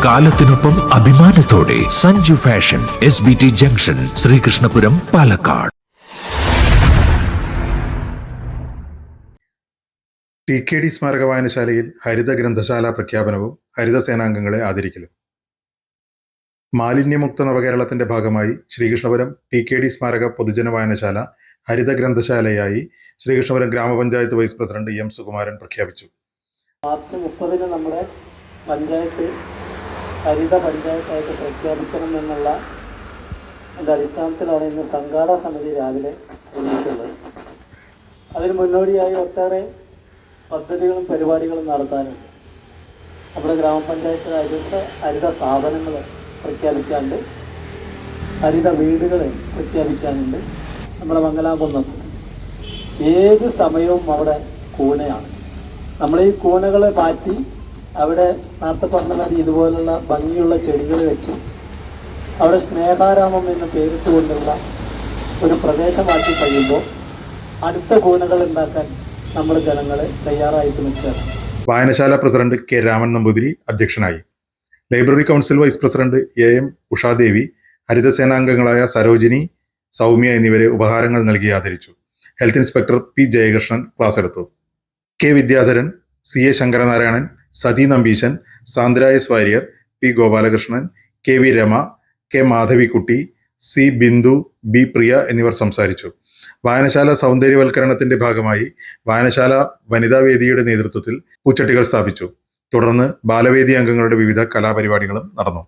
കാലത്തിനൊപ്പം അഭിമാനത്തോടെ Sanju fashion SBT junction, Sreekrishnapuram, Palakkad. TKD സ്മാരക വായനശാലയിൽ ഹരിത ഗ്രന്ഥശാല പ്രഖ്യാപനവും ഹരിത സേനാംഗങ്ങളെ ആദരിക്കലും. മാലിന്യമുക്ത നവകേരളത്തിന്റെ ഭാഗമായി ശ്രീകൃഷ്ണപുരം TKD സ്മാരക പൊതുജന വായനശാല ഹരിത ഗ്രന്ഥശാലയായി ശ്രീകൃഷ്ണപുരം ഗ്രാമപഞ്ചായത്ത് വൈസ് പ്രസിഡന്റ് M. സുകുമാരൻ പ്രഖ്യാപിച്ചു. മാർച്ച് 30 നമ്മുടെ പഞ്ചായത്ത് ഹരിത പഞ്ചായത്തായിട്ട് പ്രഖ്യാപിക്കണം എന്നുള്ള അടിസ്ഥാനത്തിലാണ് ഇന്ന് സംഘാടക സമിതി രാവിലെ എഴുതിയിട്ടുള്ളത്. അതിന് മുന്നോടിയായി ഒട്ടേറെ പദ്ധതികളും പരിപാടികളും നടത്താനുണ്ട്. നമ്മുടെ ഗ്രാമപഞ്ചായത്ത് ഹരിത സ്ഥാപനങ്ങൾ പ്രഖ്യാപിക്കാനുണ്ട്, ഹരിത വീടുകൾ പ്രഖ്യാപിക്കാനുണ്ട്. നമ്മുടെ മംഗലാകുന്നത്ത് ഏത് സമയവും അവിടെ കൂനയാണ്. നമ്മൾ ഈ കൂനകളെ മാറ്റി അവിടെ നേരത്തെ പറഞ്ഞ മാതിരി ഇതുപോലുള്ള ഭംഗിയുള്ള ചെടികൾ വെച്ച് അവിടെ സ്നേഹാരാമം എന്ന് പേരിട്ടുകൊണ്ടുള്ള ഒരു പ്രദേശമാക്കി കഴിയുമ്പോൾ അടുത്ത കൂനകൾ ഉണ്ടാക്കാൻ നമ്മുടെ ജനങ്ങൾ തയ്യാറായിട്ട് നിൽക്കുകയാണ്. വായനശാല പ്രസിഡന്റ് K. രാമൻ നമ്പൂതിരി അധ്യക്ഷനായി. Library council vice president AM. Ushadevi, ഹരിതസേനാംഗങ്ങളായ സരോജിനി, സൗമ്യ എന്നിവരെ ഉപഹാരങ്ങൾ നൽകി ആദരിച്ചു. Health inspector P. Jayakrishnan class എടുത്തു. K. Vidyadharan, CA. Sankaranarayanan, Sathi Nambeesan, Sandra S. Warrier, P. Gopalakrishnan, KV. Rama, K. Madhavikutty, C. Bindu, B. Priya എന്നിവർ സംസാരിച്ചു. വായനശാല സൗന്ദര്യവൽക്കരണത്തിന്റെ ഭാഗമായി വായനശാല വനിതാവേദിയുടെ നേതൃത്വത്തിൽ പൂച്ചട്ടികൾ സ്ഥാപിച്ചു. തുടർന്ന് ബാലവേദി അംഗങ്ങളുടെ വിവിധ കലാപരിപാടികളും നടന്നു.